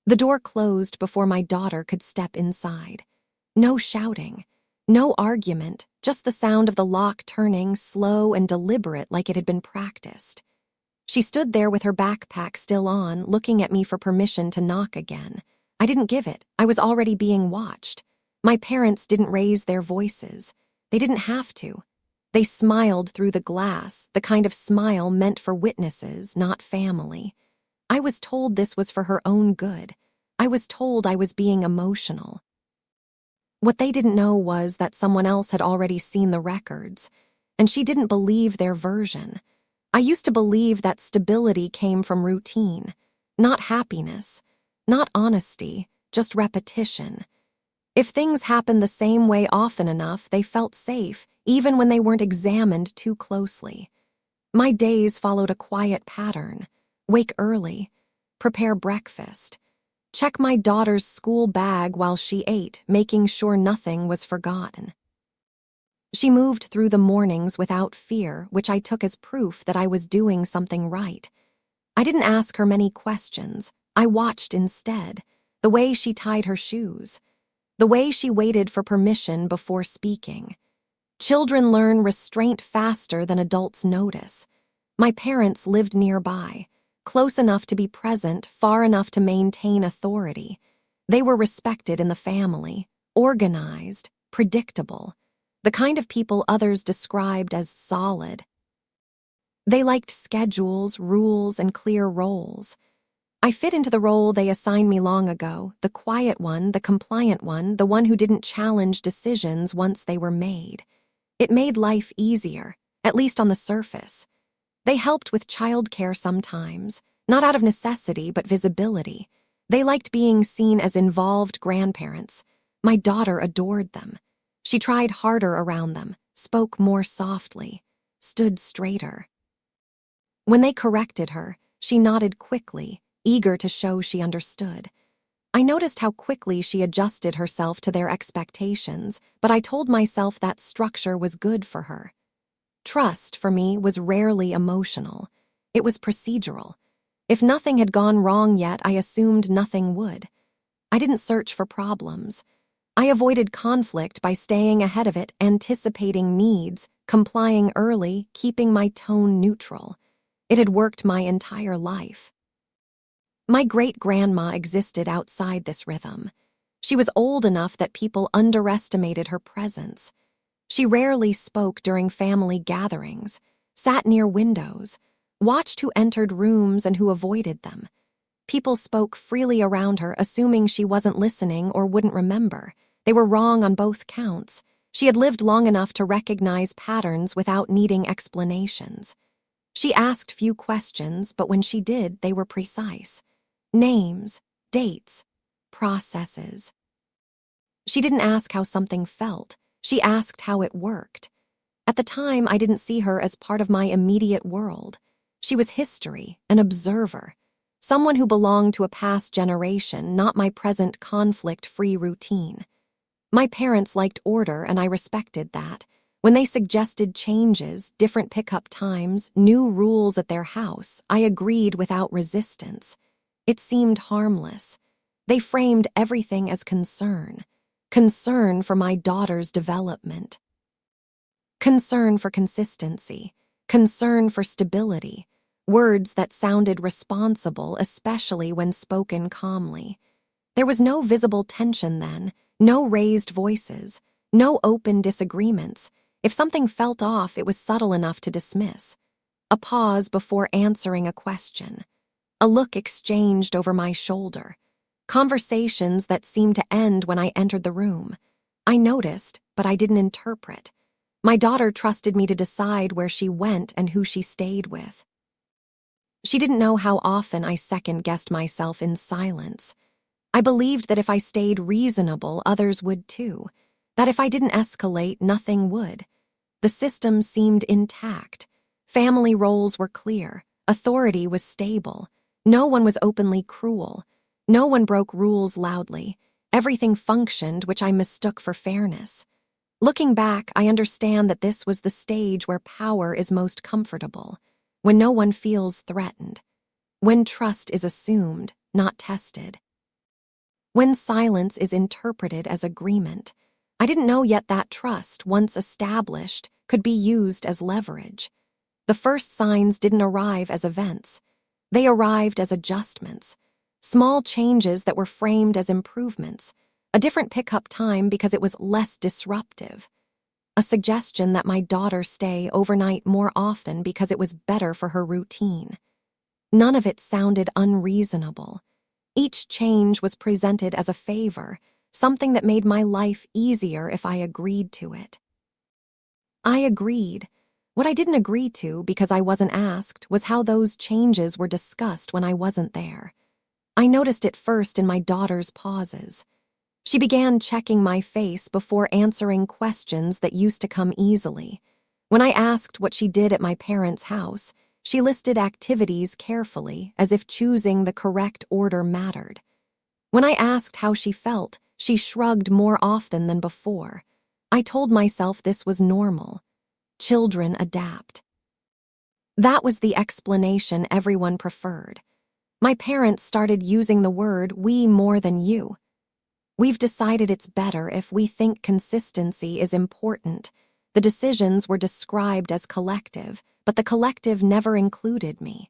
The door closed before my daughter could step inside. No shouting, no argument, just the sound of the lock turning, slow and deliberate like it had been practiced. She stood there with her backpack still on, looking at me for permission to knock again. I didn't give it. I was already being watched. My parents didn't raise their voices. They didn't have to. They smiled through the glass, the kind of smile meant for witnesses, not family. I was told this was for her own good. I was told I was being emotional. What they didn't know was that someone else had already seen the records, and she didn't believe their version. I used to believe that stability came from routine, not happiness, not honesty, just repetition. If things happened the same way often enough, they felt safe, even when they weren't examined too closely. My days followed a quiet pattern. Wake early, prepare breakfast, check my daughter's school bag while she ate, making sure nothing was forgotten. She moved through the mornings without fear, which I took as proof that I was doing something right. I didn't ask her many questions. I watched instead, the way she tied her shoes, the way she waited for permission before speaking. Children learn restraint faster than adults notice. My parents lived nearby, close enough to be present, far enough to maintain authority. They were respected in the family, organized, predictable, the kind of people others described as solid. They liked schedules, rules, and clear roles. I fit into the role they assigned me long ago, the quiet one, the compliant one, the one who didn't challenge decisions once they were made. It made life easier, at least on the surface. They helped with childcare sometimes, not out of necessity but visibility. They liked being seen as involved grandparents. My daughter adored them. She tried harder around them, spoke more softly, stood straighter. When they corrected her, she nodded quickly, eager to show she understood. I noticed how quickly she adjusted herself to their expectations, but I told myself that structure was good for her. Trust, for me, was rarely emotional. It was procedural. If nothing had gone wrong yet, I assumed nothing would. I didn't search for problems. I avoided conflict by staying ahead of it, anticipating needs, complying early, keeping my tone neutral. It had worked my entire life. My great-grandma existed outside this rhythm. She was old enough that people underestimated her presence. She rarely spoke during family gatherings, sat near windows, watched who entered rooms and who avoided them. People spoke freely around her, assuming she wasn't listening or wouldn't remember. They were wrong on both counts. She had lived long enough to recognize patterns without needing explanations. She asked few questions, but when she did, they were precise. Names, dates, processes. She didn't ask how something felt. She asked how it worked. At the time, I didn't see her as part of my immediate world. She was history, an observer, someone who belonged to a past generation, not my present conflict-free routine. My parents liked order, and I respected that. When they suggested changes, different pickup times, new rules at their house, I agreed without resistance. It seemed harmless. They framed everything as concern for my daughter's development. Concern for consistency, concern for stability, words that sounded responsible, especially when spoken calmly. There was no visible tension then, no raised voices, no open disagreements. If something felt off, it was subtle enough to dismiss. A pause before answering a question. A look exchanged over my shoulder. Conversations that seemed to end when I entered the room. I noticed, but I didn't interpret. My daughter trusted me to decide where she went and who she stayed with. She didn't know how often I second-guessed myself in silence. I believed that if I stayed reasonable, others would too. That if I didn't escalate, nothing would. The system seemed intact. Family roles were clear. Authority was stable. No one was openly cruel. No one broke rules loudly. Everything functioned, which I mistook for fairness. Looking back, I understand that this was the stage where power is most comfortable, when no one feels threatened, when trust is assumed, not tested. when silence is interpreted as agreement. I didn't know yet that trust, once established, could be used as leverage. The first signs didn't arrive as events. They arrived as adjustments, small changes that were framed as improvements, a different pickup time because it was less disruptive, a suggestion that my daughter stay overnight more often because it was better for her routine. None of it sounded unreasonable. Each change was presented as a favor, something that made my life easier if I agreed to it. I agreed. What I didn't agree to, because I wasn't asked, was how those changes were discussed when I wasn't there. I noticed it first in my daughter's pauses. She began checking my face before answering questions that used to come easily. When I asked what she did at my parents' house, she listed activities carefully, as if choosing the correct order mattered. When I asked how she felt, she shrugged more often than before. I told myself this was normal. Children adapt. That was the explanation everyone preferred. My parents started using the word "we" more than "you." We've decided it's better if we think consistency is important. The decisions were described as collective, but the collective never included me.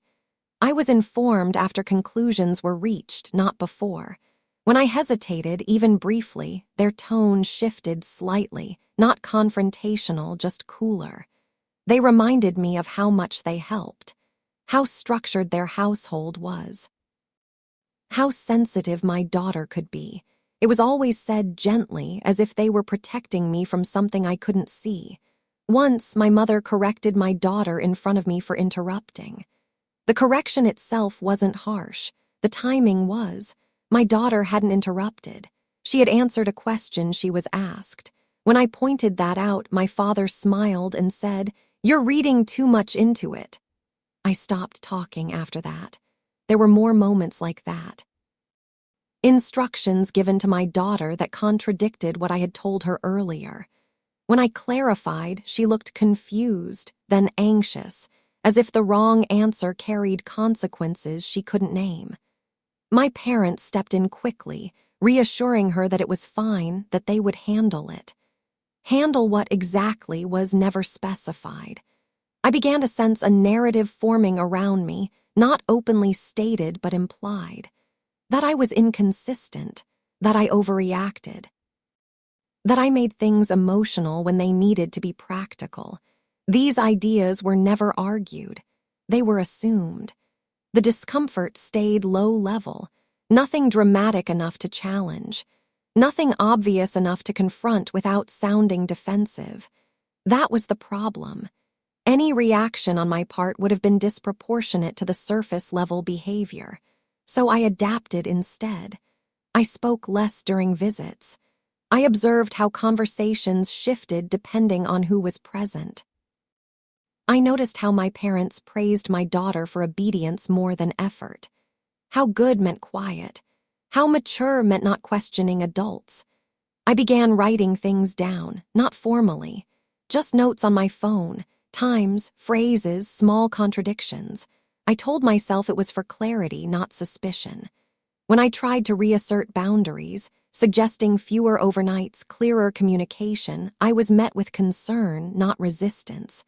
I was informed after conclusions were reached, not before. When I hesitated, even briefly, their tone shifted slightly, not confrontational, just cooler. They reminded me of how much they helped, how structured their household was, how sensitive my daughter could be. It was always said gently, as if they were protecting me from something I couldn't see. Once, my mother corrected my daughter in front of me for interrupting. The correction itself wasn't harsh. The timing was. My daughter hadn't interrupted. She had answered a question she was asked. When I pointed that out, my father smiled and said, "You're reading too much into it." I stopped talking after that. There were more moments like that. Instructions given to my daughter that contradicted what I had told her earlier. When I clarified, she looked confused, then anxious, as if the wrong answer carried consequences she couldn't name. My parents stepped in quickly, reassuring her that it was fine, that they would handle it. Handle what exactly was never specified. I began to sense a narrative forming around me, not openly stated but implied. That I was inconsistent, that I overreacted, that I made things emotional when they needed to be practical. These ideas were never argued. They were assumed. The discomfort stayed low level, nothing dramatic enough to challenge, nothing obvious enough to confront without sounding defensive. That was the problem. Any reaction on my part would have been disproportionate to the surface-level behavior. So I adapted instead. I spoke less during visits. I observed how conversations shifted depending on who was present. I noticed how my parents praised my daughter for obedience more than effort. How good meant quiet. How mature meant not questioning adults. I began writing things down, not formally. Just notes on my phone, times, phrases, small contradictions. I told myself it was for clarity, not suspicion. When I tried to reassert boundaries, suggesting fewer overnights, clearer communication, I was met with concern, not resistance.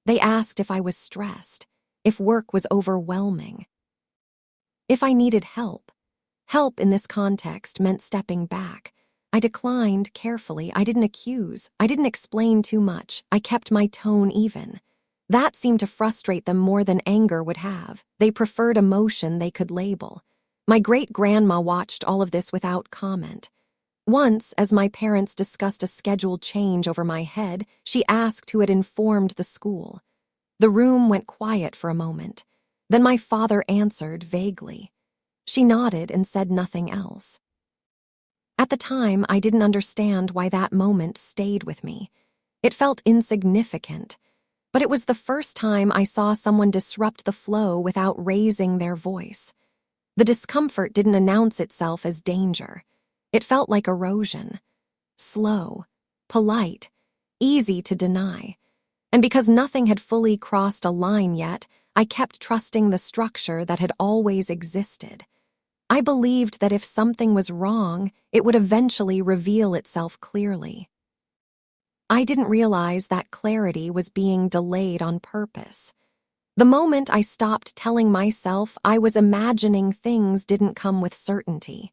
They asked if I was stressed, if work was overwhelming, if I needed help. Help in this context meant stepping back. I declined carefully. I didn't accuse. I didn't explain too much. I kept my tone even. That seemed to frustrate them more than anger would have. They preferred emotion they could label. My great-grandma watched all of this without comment. Once, as my parents discussed a scheduled change over my head, she asked who had informed the school. The room went quiet for a moment. Then my father answered vaguely. She nodded and said nothing else. At the time, I didn't understand why that moment stayed with me. It felt insignificant. But it was the first time I saw someone disrupt the flow without raising their voice. The discomfort didn't announce itself as danger. It felt like erosion. Slow, polite, easy to deny. And because nothing had fully crossed a line yet, I kept trusting the structure that had always existed. I believed that if something was wrong, it would eventually reveal itself clearly. I didn't realize that clarity was being delayed on purpose. The moment I stopped telling myself I was imagining things didn't come with certainty.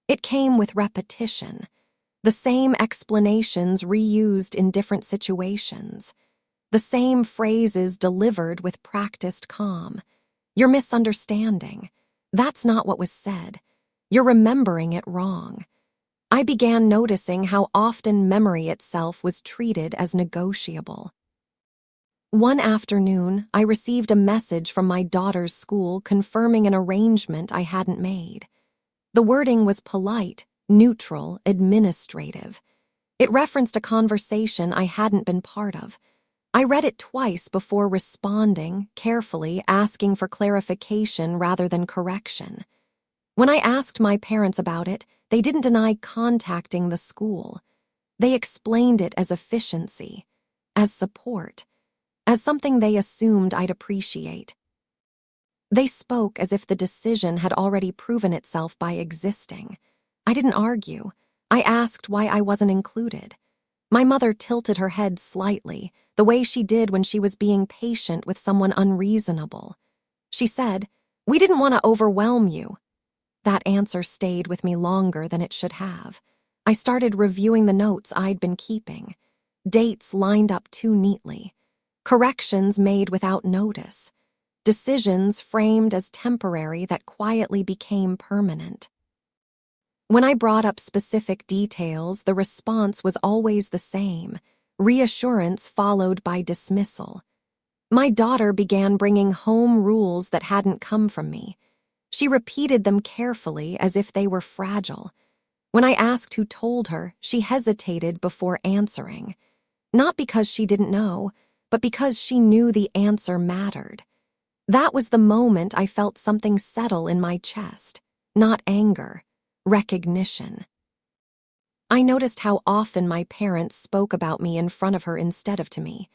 It came with repetition, the same explanations reused in different situations, the same phrases delivered with practiced calm. You're misunderstanding. That's not what was said. You're remembering it wrong. I began noticing how often memory itself was treated as negotiable. One afternoon, I received a message from my daughter's school confirming an arrangement I hadn't made. The wording was polite, neutral, administrative. It referenced a conversation I hadn't been part of. I read it twice before responding, carefully asking for clarification rather than correction. When I asked my parents about it, they didn't deny contacting the school. They explained it as efficiency, as support, as something they assumed I'd appreciate. They spoke as if the decision had already proven itself by existing. I didn't argue. I asked why I wasn't included. My mother tilted her head slightly, the way she did when she was being patient with someone unreasonable. She said, "We didn't want to overwhelm you." That answer stayed with me longer than it should have. I started reviewing the notes I'd been keeping. Dates lined up too neatly. Corrections made without notice. Decisions framed as temporary that quietly became permanent. When I brought up specific details, the response was always the same: reassurance followed by dismissal. My daughter began bringing home rules that hadn't come from me. She repeated them carefully as if they were fragile. When I asked who told her, she hesitated before answering. Not because she didn't know, but because she knew the answer mattered. That was the moment I felt something settle in my chest. Not anger, recognition. I noticed how often my parents spoke about me in front of her instead of to me.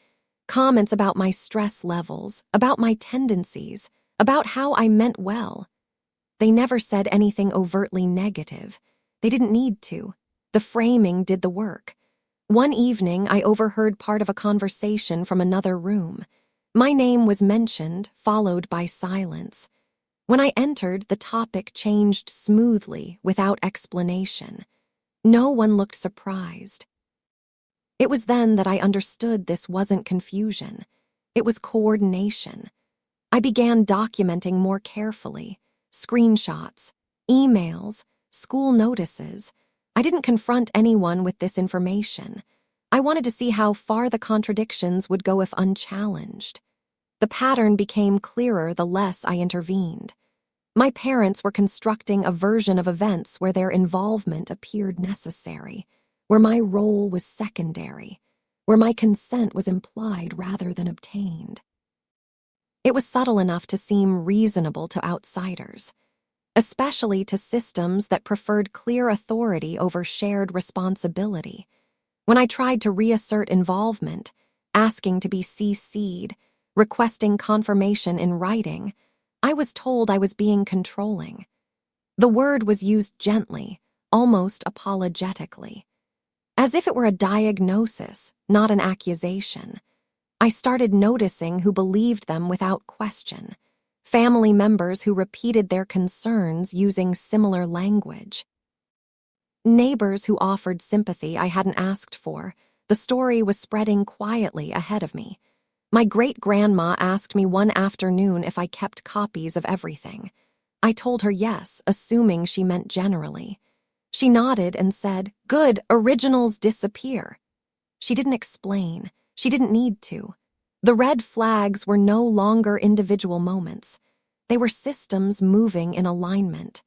Comments about my stress levels, about my tendencies, about how I meant well. They never said anything overtly negative. They didn't need to. The framing did the work. One evening, I overheard part of a conversation from another room. My name was mentioned, followed by silence. When I entered, the topic changed smoothly, without explanation. No one looked surprised. It was then that I understood this wasn't confusion. It was coordination. I began documenting more carefully. Screenshots, emails, school notices. I didn't confront anyone with this information. I wanted to see how far the contradictions would go if unchallenged. The pattern became clearer the less I intervened. My parents were constructing a version of events where their involvement appeared necessary, where my role was secondary, where my consent was implied rather than obtained. It was subtle enough to seem reasonable to outsiders, especially to systems that preferred clear authority over shared responsibility. When I tried to reassert involvement, asking to be CC'd, requesting confirmation in writing, I was told I was being controlling. The word was used gently, almost apologetically, as if it were a diagnosis, not an accusation. I started noticing who believed them without question, family members who repeated their concerns using similar language. Neighbors who offered sympathy I hadn't asked for. The story was spreading quietly ahead of me. My great-grandma asked me one afternoon if I kept copies of everything. I told her yes, assuming she meant generally. She nodded and said, "Good, originals disappear." She didn't explain. She didn't need to. The red flags were no longer individual moments. They were systems moving in alignment.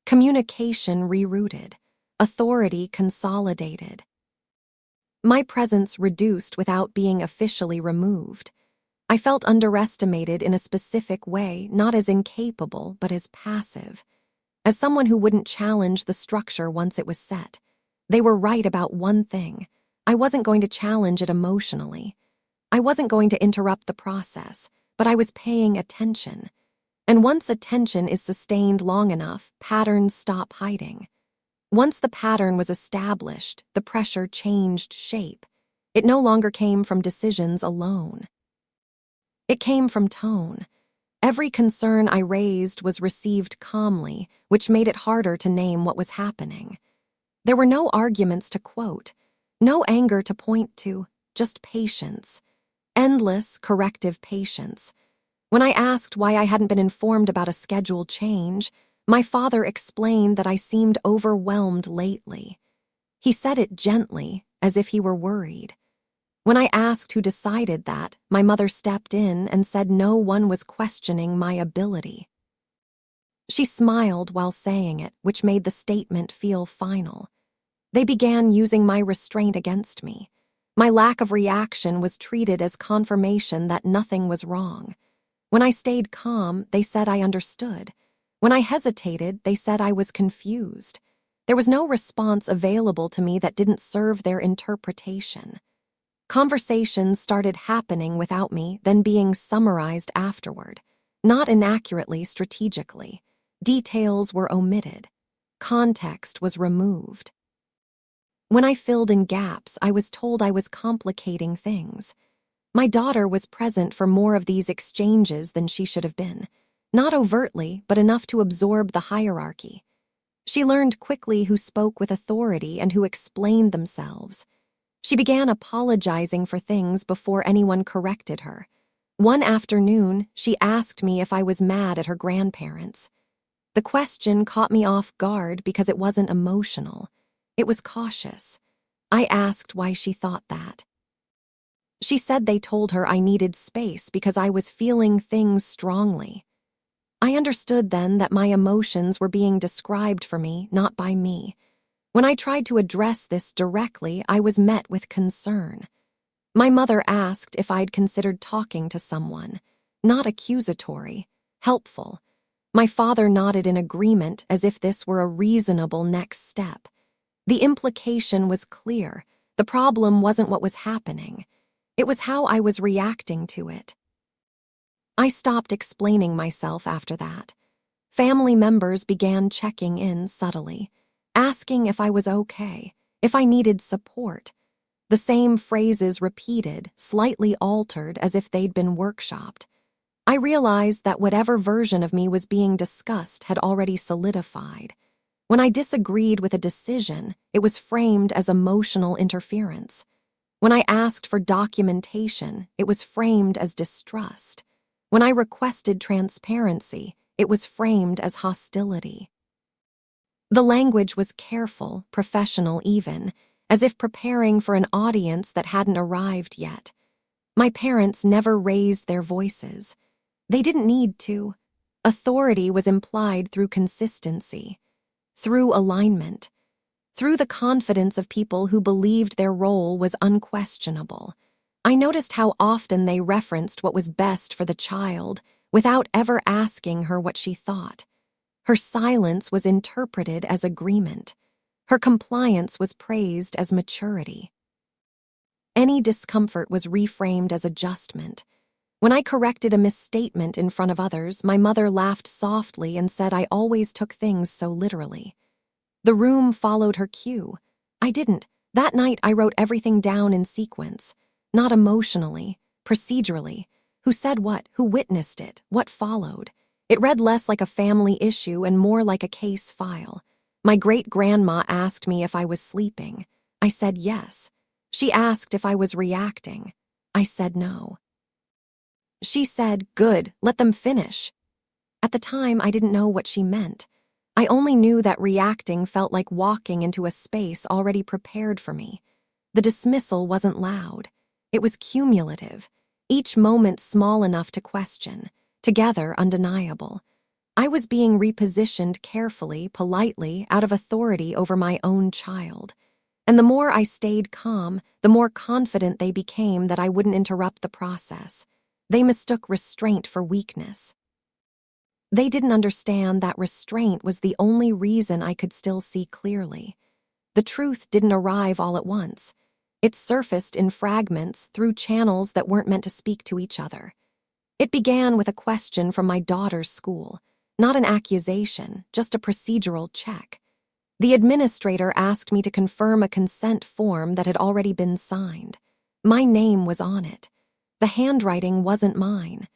Communication rerouted. Authority consolidated. My presence reduced without being officially removed. I felt underestimated in a specific way, not as incapable, but as passive. As someone who wouldn't challenge the structure once it was set. They were right about one thing. I wasn't going to challenge it emotionally. I wasn't going to interrupt the process, but I was paying attention. And once attention is sustained long enough, patterns stop hiding. Once the pattern was established, the pressure changed shape. It no longer came from decisions alone. It came from tone. Every concern I raised was received calmly, which made it harder to name what was happening. There were no arguments to quote, no anger to point to, just patience. Endless, corrective patience. When I asked why I hadn't been informed about a schedule change, my father explained that I seemed overwhelmed lately. He said it gently, as if he were worried. When I asked who decided that, my mother stepped in and said no one was questioning my ability. She smiled while saying it, which made the statement feel final. They began using my restraint against me. My lack of reaction was treated as confirmation that nothing was wrong. When I stayed calm, they said I understood. When I hesitated, they said I was confused. There was no response available to me that didn't serve their interpretation. Conversations started happening without me, then being summarized afterward. Not inaccurately, strategically. Details were omitted. Context was removed. When I filled in gaps, I was told I was complicating things. My daughter was present for more of these exchanges than she should have been. Not overtly, but enough to absorb the hierarchy. She learned quickly who spoke with authority and who explained themselves. She began apologizing for things before anyone corrected her. One afternoon, she asked me if I was mad at her grandparents. The question caught me off guard because it wasn't emotional. It was cautious. I asked why she thought that. She said they told her I needed space because I was feeling things strongly. I understood then that my emotions were being described for me, not by me. When I tried to address this directly, I was met with concern. My mother asked if I'd considered talking to someone. Not accusatory, helpful. My father nodded in agreement as if this were a reasonable next step. The implication was clear. The problem wasn't what was happening. It was how I was reacting to it. I stopped explaining myself after that. Family members began checking in subtly, asking if I was okay, if I needed support. The same phrases repeated, slightly altered as if they'd been workshopped. I realized that whatever version of me was being discussed had already solidified. When I disagreed with a decision, it was framed as emotional interference. When I asked for documentation, it was framed as distrust. When I requested transparency, it was framed as hostility. The language was careful, professional even, as if preparing for an audience that hadn't arrived yet. My parents never raised their voices. They didn't need to. Authority was implied through consistency, through alignment, through the confidence of people who believed their role was unquestionable. I noticed how often they referenced what was best for the child without ever asking her what she thought. Her silence was interpreted as agreement. Her compliance was praised as maturity. Any discomfort was reframed as adjustment. When I corrected a misstatement in front of others, my mother laughed softly and said I always took things so literally. The room followed her cue. I didn't. That night I wrote everything down in sequence, not emotionally, procedurally. Who said what, who witnessed it, what followed. It read less like a family issue and more like a case file. My great-grandma asked me if I was sleeping. I said yes. She asked if I was reacting. I said no. She said, "Good, let them finish." At the time, I didn't know what she meant. I only knew that reacting felt like walking into a space already prepared for me. The dismissal wasn't loud. It was cumulative, each moment small enough to question, together undeniable. I was being repositioned carefully, politely, out of authority over my own child. And the more I stayed calm, the more confident they became that I wouldn't interrupt the process. They mistook restraint for weakness. They didn't understand that restraint was the only reason I could still see clearly. The truth didn't arrive all at once. It surfaced in fragments through channels that weren't meant to speak to each other. It began with a question from my daughter's school, not an accusation, just a procedural check. The administrator asked me to confirm a consent form that had already been signed. My name was on it. The handwriting wasn't mine.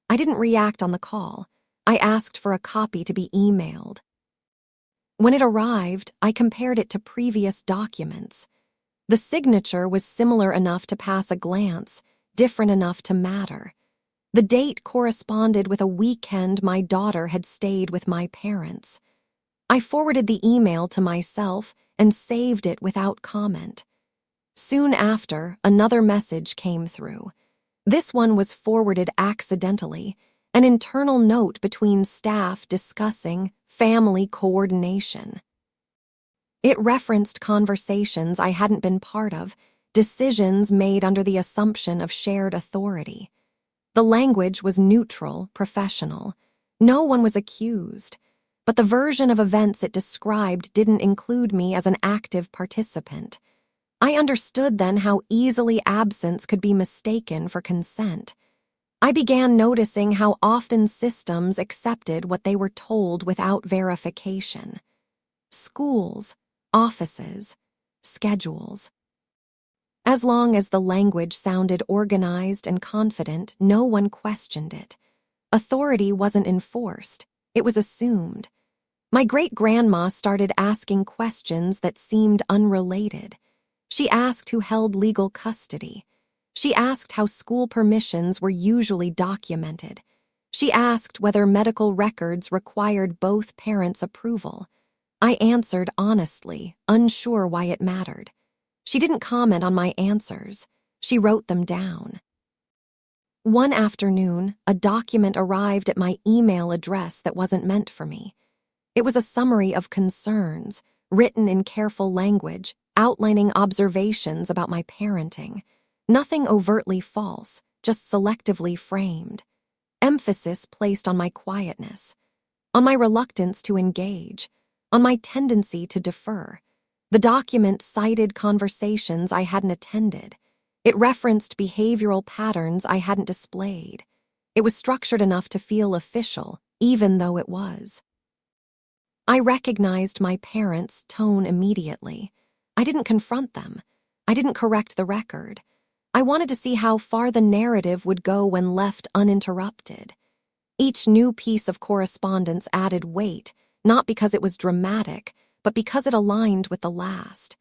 I didn't react on the call. I asked for a copy to be emailed. When it arrived, I compared it to previous documents. The signature was similar enough to pass a glance, different enough to matter. The date corresponded with a weekend my daughter had stayed with my parents. I forwarded the email to myself and saved it without comment. Soon after, another message came through. This one was forwarded accidentally, an internal note between staff discussing family coordination. It referenced conversations I hadn't been part of, decisions made under the assumption of shared authority. The language was neutral, professional. No one was accused, but the version of events it described didn't include me as an active participant. I understood then how easily absence could be mistaken for consent. I began noticing how often systems accepted what they were told without verification. Schools, offices, schedules. As long as the language sounded organized and confident, no one questioned it. Authority wasn't enforced, it was assumed. My great-grandma started asking questions that seemed unrelated. She asked who held legal custody. She asked how school permissions were usually documented. She asked whether medical records required both parents' approval. I answered honestly, unsure why it mattered. She didn't comment on my answers. She wrote them down. One afternoon, a document arrived at my email address that wasn't meant for me. It was a summary of concerns, written in careful language, outlining observations about my parenting. Nothing overtly false, just selectively framed. Emphasis placed on my quietness, on my reluctance to engage, on my tendency to defer. The document cited conversations I hadn't attended. It referenced behavioral patterns I hadn't displayed. It was structured enough to feel official, even though it was. I recognized my parents' tone immediately. I didn't confront them. I didn't correct the record. I wanted to see how far the narrative would go when left uninterrupted. Each new piece of correspondence added weight, not because it was dramatic, but because it aligned with the last.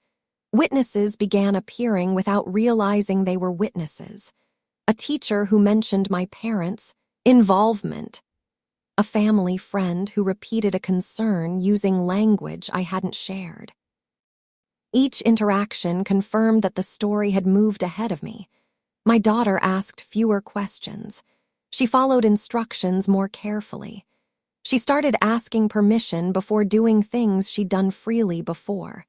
Witnesses began appearing without realizing they were witnesses. A teacher who mentioned my parents' involvement. A family friend who repeated a concern using language I hadn't shared. Each interaction confirmed that the story had moved ahead of me. My daughter asked fewer questions. She followed instructions more carefully. She started asking permission before doing things she'd done freely before.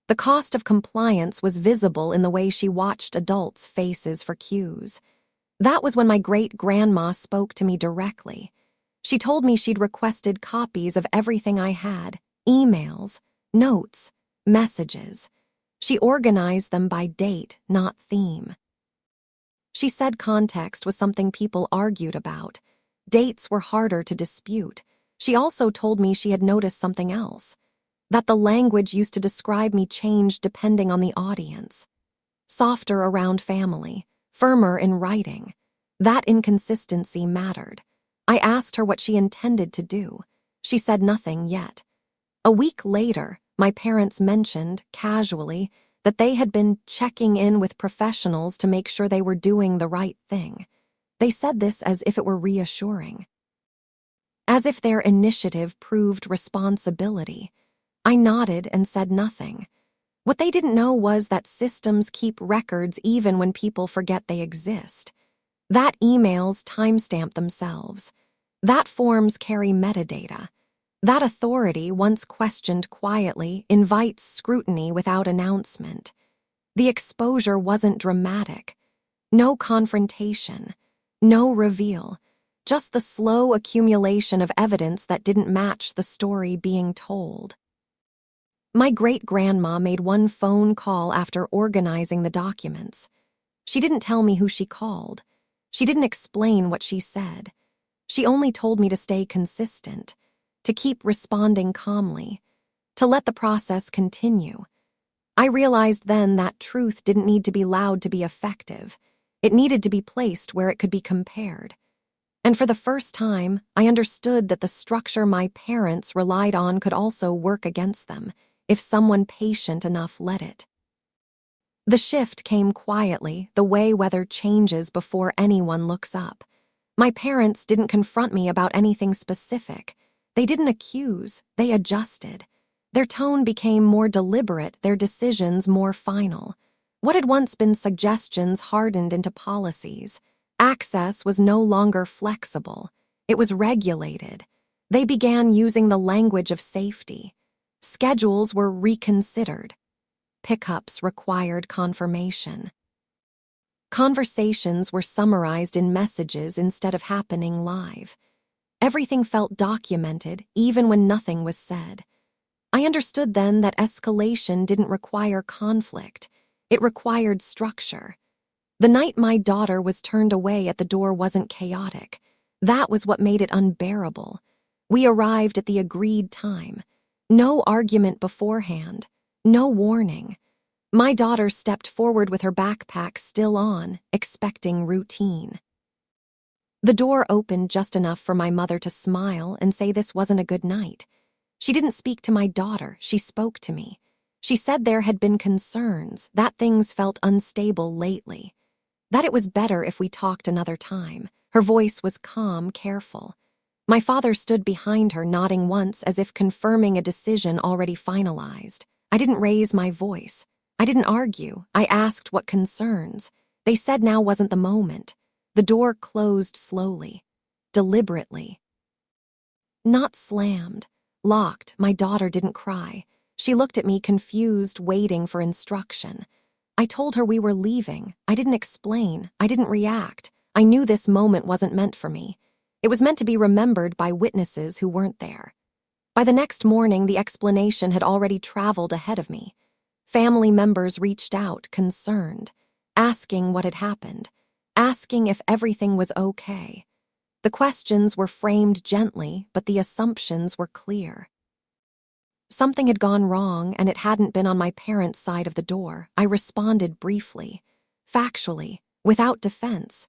The cost of compliance was visible in the way she watched adults' faces for cues. That was when my great-grandma spoke to me directly. She told me she'd requested copies of everything I had, emails, notes, messages. She organized them by date, not theme. She said context was something people argued about. Dates were harder to dispute. She also told me she had noticed something else, that the language used to describe me changed depending on the audience. Softer around family, firmer in writing. That inconsistency mattered. I asked her what she intended to do. She said nothing yet. A week later, my parents mentioned, casually, that they had been checking in with professionals to make sure they were doing the right thing. They said this as if it were reassuring. As if their initiative proved responsibility. I nodded and said nothing. What they didn't know was that systems keep records even when people forget they exist. That emails timestamp themselves. That forms carry metadata. That authority, once questioned quietly, invites scrutiny without announcement. The exposure wasn't dramatic. No confrontation. No reveal. Just the slow accumulation of evidence that didn't match the story being told. My great-grandma made one phone call after organizing the documents. She didn't tell me who she called. She didn't explain what she said. She only told me to stay consistent, to keep responding calmly, to let the process continue. I realized then that truth didn't need to be loud to be effective. It needed to be placed where it could be compared. And for the first time, I understood that the structure my parents relied on could also work against them, if someone patient enough let it. The shift came quietly, the way weather changes before anyone looks up. My parents didn't confront me about anything specific. They didn't accuse, they adjusted. Their tone became more deliberate, their decisions more final. What had once been suggestions hardened into policies. Access was no longer flexible. It was regulated. They began using the language of safety. Schedules were reconsidered. Pickups required confirmation. Conversations were summarized in messages instead of happening live. Everything felt documented, even when nothing was said. I understood then that escalation didn't require conflict. It required structure. The night my daughter was turned away at the door wasn't chaotic. That was what made it unbearable. We arrived at the agreed time. No argument beforehand. No warning. My daughter stepped forward with her backpack still on, expecting routine. The door opened just enough for my mother to smile and say this wasn't a good night. She didn't speak to my daughter, she spoke to me. She said there had been concerns, that things felt unstable lately, that it was better if we talked another time. Her voice was calm, careful. My father stood behind her, nodding once as if confirming a decision already finalized. I didn't raise my voice. I didn't argue. I asked what concerns. They said now wasn't the moment. The door closed slowly, deliberately. Not slammed. Locked. My daughter didn't cry. She looked at me confused, waiting for instruction. I told her we were leaving. I didn't explain. I didn't react. I knew this moment wasn't meant for me. It was meant to be remembered by witnesses who weren't there. By the next morning, the explanation had already traveled ahead of me. Family members reached out, concerned, asking what had happened, asking if everything was okay. The questions were framed gently, but the assumptions were clear. Something had gone wrong, and it hadn't been on my parents' side of the door. I responded briefly, factually, without defense.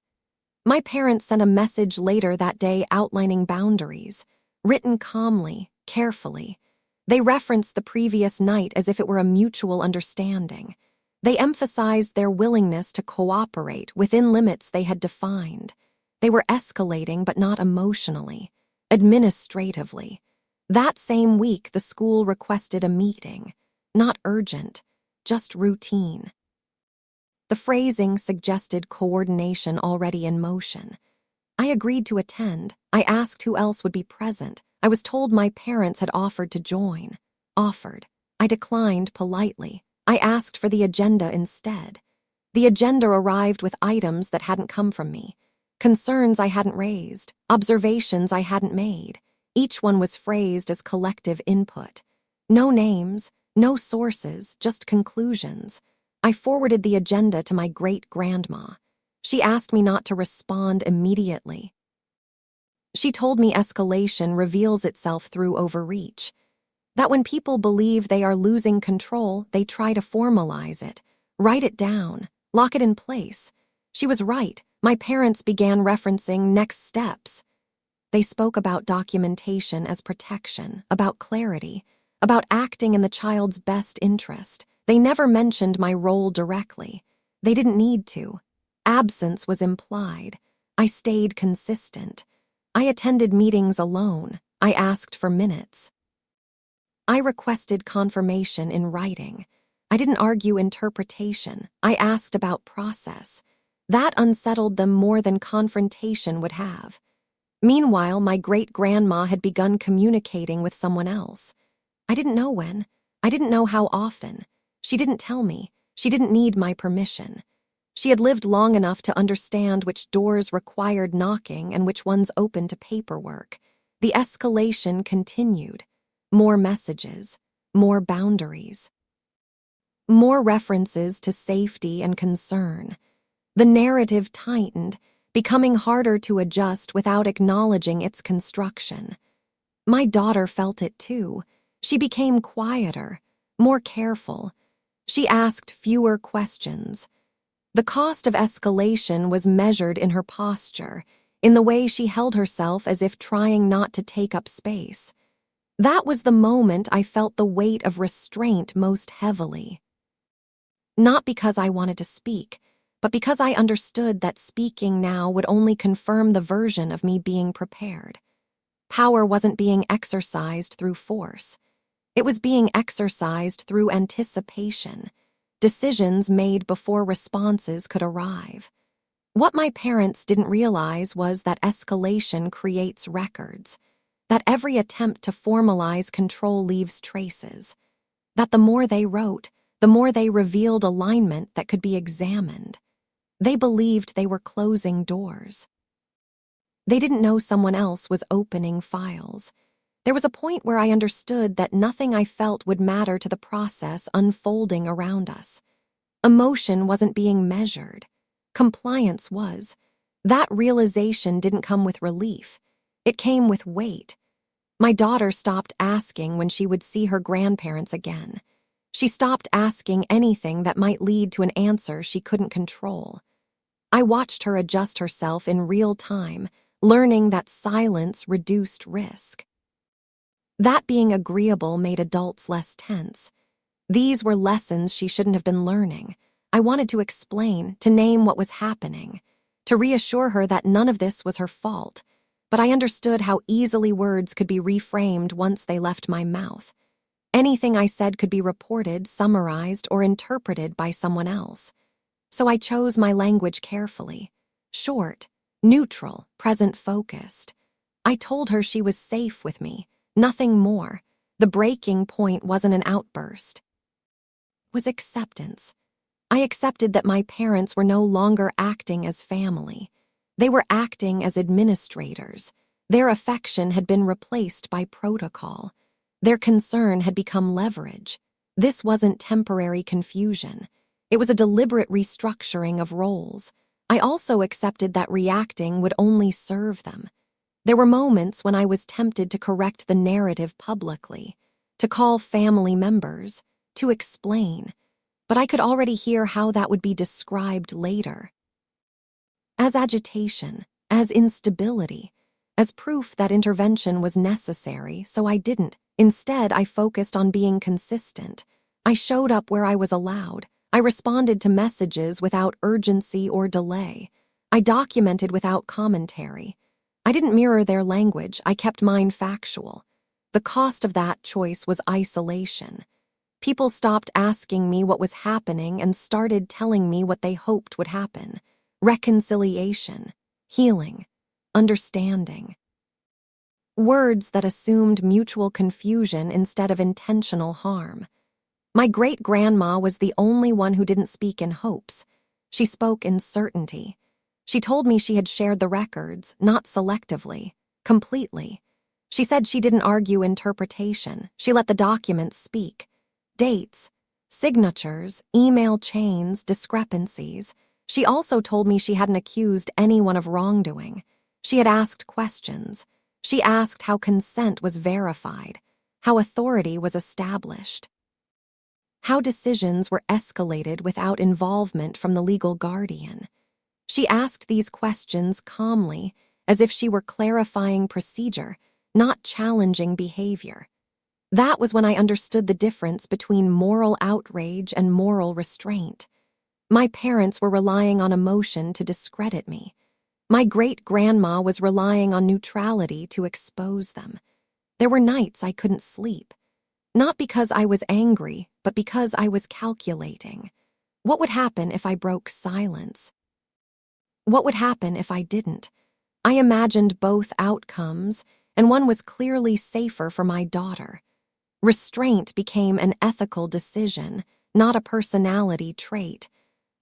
My parents sent a message later that day outlining boundaries, written calmly, carefully. They referenced the previous night as if it were a mutual understanding. They emphasized their willingness to cooperate within limits they had defined. They were escalating, but not emotionally, administratively. That same week, the school requested a meeting, not urgent, just routine. The phrasing suggested coordination already in motion. I agreed to attend. I asked who else would be present. I was told my parents had offered to join. Offered. I declined politely. I asked for the agenda instead. The agenda arrived with items that hadn't come from me. Concerns I hadn't raised. Observations I hadn't made. Each one was phrased as collective input. No names, no sources, just conclusions. I forwarded the agenda to my great-grandma. She asked me not to respond immediately. She told me escalation reveals itself through overreach. That when people believe they are losing control, they try to formalize it, write it down, lock it in place. She was right. My parents began referencing next steps. They spoke about documentation as protection, about clarity, about acting in the child's best interest. They never mentioned my role directly. They didn't need to. Absence was implied. I stayed consistent. I attended meetings alone. I asked for minutes. I requested confirmation in writing. I didn't argue interpretation. I asked about process. That unsettled them more than confrontation would have. Meanwhile, my great-grandma had begun communicating with someone else. I didn't know when. I didn't know how often. She didn't tell me. She didn't need my permission. She had lived long enough to understand which doors required knocking and which ones opened to paperwork. The escalation continued. More messages, more boundaries, more references to safety and concern. The narrative tightened, becoming harder to adjust without acknowledging its construction. My daughter felt it too. She became quieter, more careful. She asked fewer questions. The cost of escalation was measured in her posture, in the way she held herself as if trying not to take up space. That was the moment I felt the weight of restraint most heavily. Not because I wanted to speak, but because I understood that speaking now would only confirm the version of me being prepared. Power wasn't being exercised through force. It was being exercised through anticipation, decisions made before responses could arrive. What my parents didn't realize was that escalation creates records, that every attempt to formalize control leaves traces, that the more they wrote, the more they revealed alignment that could be examined. They believed they were closing doors. They didn't know someone else was opening files. There was a point where I understood that nothing I felt would matter to the process unfolding around us. Emotion wasn't being measured. Compliance was. That realization didn't come with relief. It came with weight. My daughter stopped asking when she would see her grandparents again. She stopped asking anything that might lead to an answer she couldn't control. I watched her adjust herself in real time, learning that silence reduced risk. That being agreeable made adults less tense. These were lessons she shouldn't have been learning. I wanted to explain, to name what was happening, to reassure her that none of this was her fault, but I understood how easily words could be reframed once they left my mouth. Anything I said could be reported, summarized, or interpreted by someone else. So I chose my language carefully. Short, neutral, present-focused. I told her she was safe with me, nothing more. The breaking point wasn't an outburst. It was acceptance. I accepted that my parents were no longer acting as family. They were acting as administrators. Their affection had been replaced by protocol. Their concern had become leverage. This wasn't temporary confusion. It was a deliberate restructuring of roles. I also accepted that reacting would only serve them. There were moments when I was tempted to correct the narrative publicly, to call family members, to explain, but I could already hear how that would be described later. As agitation, as instability, as proof that intervention was necessary, so I didn't. Instead, I focused on being consistent. I showed up where I was allowed. I responded to messages without urgency or delay. I documented without commentary. I didn't mirror their language, I kept mine factual. The cost of that choice was isolation. People stopped asking me what was happening and started telling me what they hoped would happen. Reconciliation, healing, understanding. Words that assumed mutual confusion instead of intentional harm. My great-grandma was the only one who didn't speak in hopes. She spoke in certainty. She told me she had shared the records, not selectively, completely. She said she didn't argue interpretation. She let the documents speak. Dates, signatures, email chains, discrepancies. She also told me she hadn't accused anyone of wrongdoing. She had asked questions. She asked how consent was verified, how authority was established, how decisions were escalated without involvement from the legal guardian. She asked these questions calmly, as if she were clarifying procedure, not challenging behavior. That was when I understood the difference between moral outrage and moral restraint. My parents were relying on emotion to discredit me. My great-grandma was relying on neutrality to expose them. There were nights I couldn't sleep. Not because I was angry, but because I was calculating. What would happen if I broke silence? What would happen if I didn't? I imagined both outcomes, and one was clearly safer for my daughter. Restraint became an ethical decision, not a personality trait.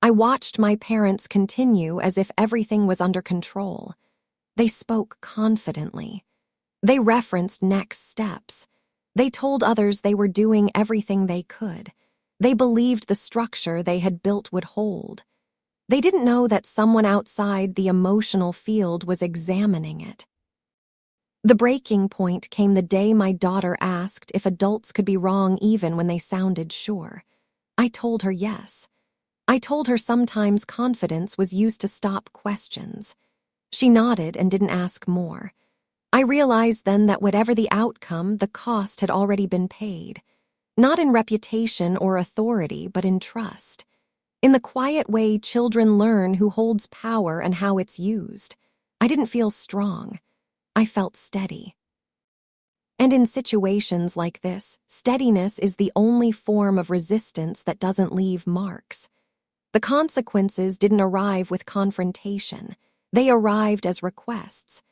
I watched my parents continue as if everything was under control. They spoke confidently. They referenced next steps. They told others they were doing everything they could. They believed the structure they had built would hold. They didn't know that someone outside the emotional field was examining it. The breaking point came the day my daughter asked if adults could be wrong even when they sounded sure. I told her yes. I told her sometimes confidence was used to stop questions. She nodded and didn't ask more. I realized then that whatever the outcome, the cost had already been paid. Not in reputation or authority, but in trust. In the quiet way children learn who holds power and how it's used. I didn't feel strong. I felt steady. And in situations like this, steadiness is the only form of resistance that doesn't leave marks. The consequences didn't arrive with confrontation. They arrived as requests.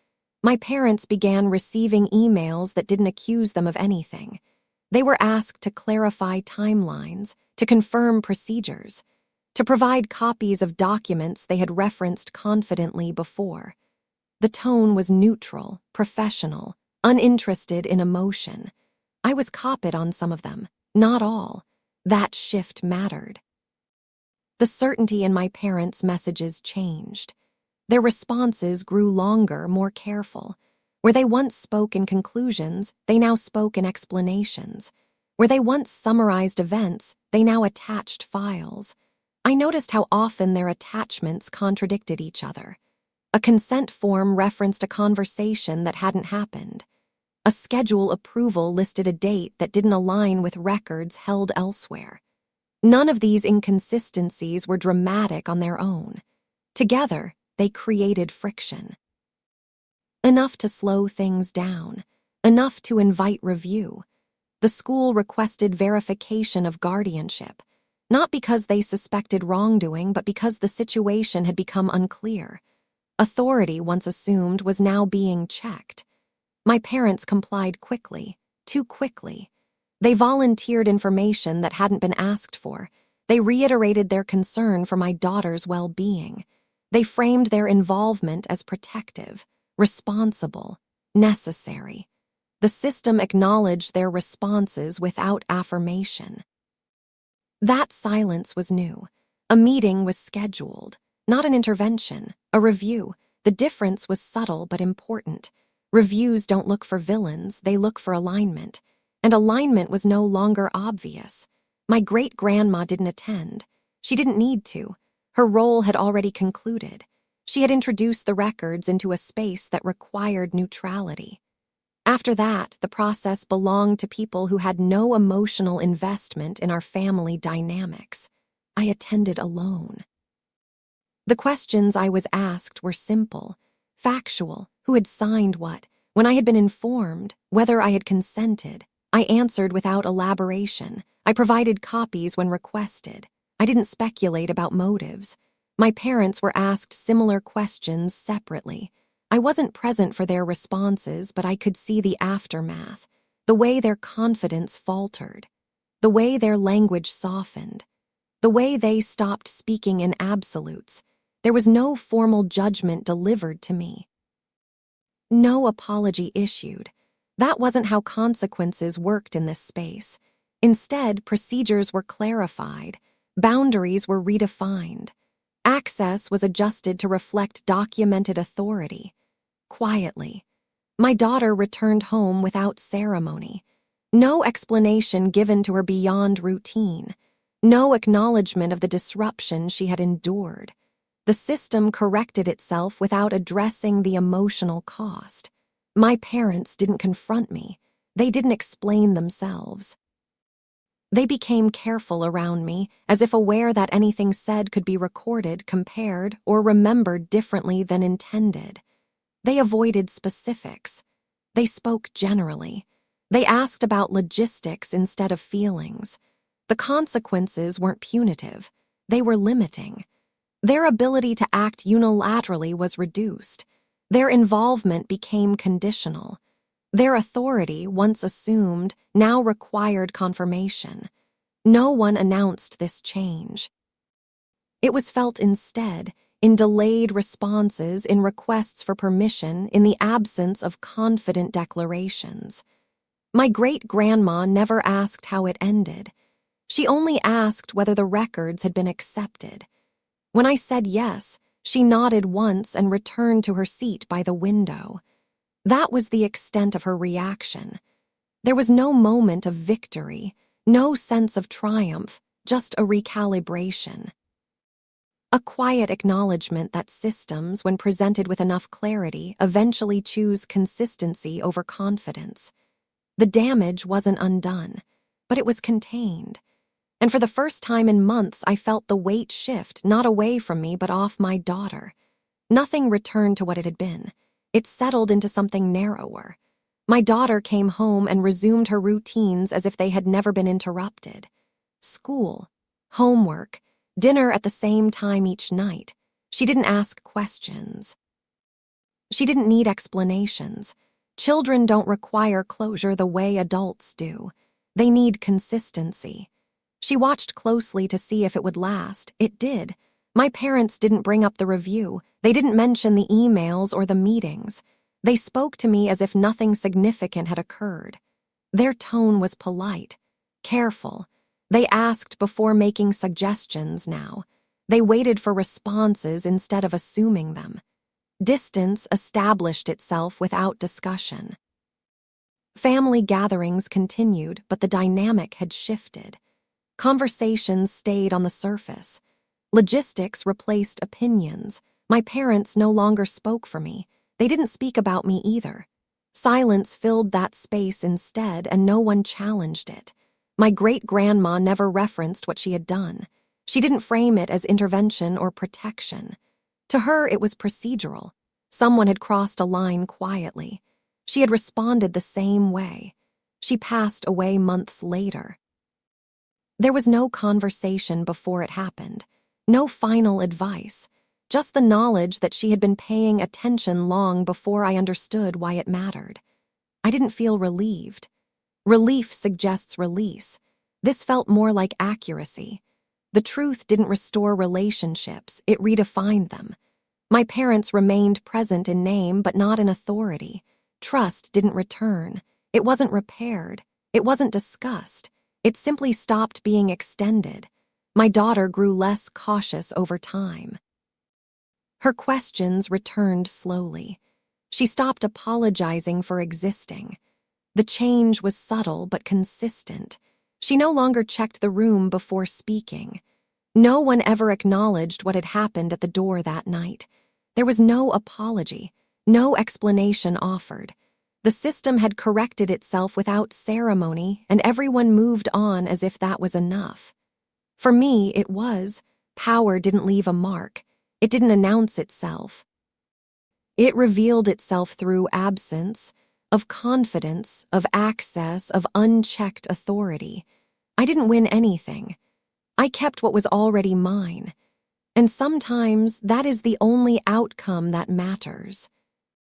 My parents began receiving emails that didn't accuse them of anything. They were asked to clarify timelines, to confirm procedures, to provide copies of documents they had referenced confidently before. The tone was neutral, professional, uninterested in emotion. I was copied on some of them, not all. That shift mattered. The certainty in my parents' messages changed. Their responses grew longer, more careful. Where they once spoke in conclusions, they now spoke in explanations. Where they once summarized events, they now attached files. I noticed how often their attachments contradicted each other. A consent form referenced a conversation that hadn't happened. A schedule approval listed a date that didn't align with records held elsewhere. None of these inconsistencies were dramatic on their own. Together, they created friction. Enough to slow things down, enough to invite review. The school requested verification of guardianship, not because they suspected wrongdoing, but because the situation had become unclear. Authority, once assumed, was now being checked. My parents complied quickly, too quickly. They volunteered information that hadn't been asked for. They reiterated their concern for my daughter's well-being. They framed their involvement as protective, responsible, necessary. The system acknowledged their responses without affirmation. That silence was new. A meeting was scheduled, not an intervention, a review. The difference was subtle but important. Reviews don't look for villains, they look for alignment. And alignment was no longer obvious. My great-grandma didn't attend. She didn't need to. Her role had already concluded. She had introduced the records into a space that required neutrality. After that, the process belonged to people who had no emotional investment in our family dynamics. I attended alone. The questions I was asked were simple, factual: who had signed what. When I had been informed, whether I had consented, I answered without elaboration. I provided copies when requested. I didn't speculate about motives. My parents were asked similar questions separately. I wasn't present for their responses, but I could see the aftermath, the way their confidence faltered, the way their language softened, the way they stopped speaking in absolutes. There was no formal judgment delivered to me. No apology issued. That wasn't how consequences worked in this space. Instead, procedures were clarified, boundaries were redefined. Access was adjusted to reflect documented authority. Quietly, my daughter returned home without ceremony. No explanation given to her beyond routine. No acknowledgement of the disruption she had endured. The system corrected itself without addressing the emotional cost. My parents didn't confront me. They didn't explain themselves. They became careful around me, as if aware that anything said could be recorded, compared, or remembered differently than intended. They avoided specifics. They spoke generally. They asked about logistics instead of feelings. The consequences weren't punitive. They were limiting. Their ability to act unilaterally was reduced. Their involvement became conditional. Their authority, once assumed, now required confirmation. No one announced this change. It was felt instead in delayed responses, in requests for permission, in the absence of confident declarations. My great-grandma never asked how it ended. She only asked whether the records had been accepted. When I said yes, she nodded once and returned to her seat by the window. That was the extent of her reaction. There was no moment of victory, no sense of triumph, just a recalibration. A quiet acknowledgement that systems, when presented with enough clarity, eventually choose consistency over confidence. The damage wasn't undone, but it was contained. And for the first time in months, I felt the weight shift, not away from me, but off my daughter. Nothing returned to what it had been. It settled into something narrower. My daughter came home and resumed her routines as if they had never been interrupted. School, homework, dinner at the same time each night. She didn't ask questions. She didn't need explanations. Children don't require closure the way adults do. They need consistency. She watched closely to see if it would last. It did. My parents didn't bring up the review. They didn't mention the emails or the meetings. They spoke to me as if nothing significant had occurred. Their tone was polite, careful. They asked before making suggestions now. They waited for responses instead of assuming them. Distance established itself without discussion. Family gatherings continued, but the dynamic had shifted. Conversations stayed on the surface. Logistics replaced opinions. My parents no longer spoke for me. They didn't speak about me either. Silence filled that space instead, and no one challenged it. My great-grandma never referenced what she had done. She didn't frame it as intervention or protection. To her, it was procedural. Someone had crossed a line quietly. She had responded the same way. She passed away months later. There was no conversation before it happened, no final advice, just the knowledge that she had been paying attention long before I understood why it mattered. I didn't feel relieved. Relief suggests release. This felt more like accuracy. The truth didn't restore relationships, it redefined them. My parents remained present in name, but not in authority. Trust didn't return. It wasn't repaired. It wasn't discussed. It simply stopped being extended. My daughter grew less cautious over time. Her questions returned slowly. She stopped apologizing for existing. The change was subtle but consistent. She no longer checked the room before speaking. No one ever acknowledged what had happened at the door that night. There was no apology, no explanation offered. The system had corrected itself without ceremony, and everyone moved on as if that was enough. For me, it was. Power didn't leave a mark. It didn't announce itself. It revealed itself through absence, of confidence, of access, of unchecked authority. I didn't win anything. I kept what was already mine. And sometimes that is the only outcome that matters.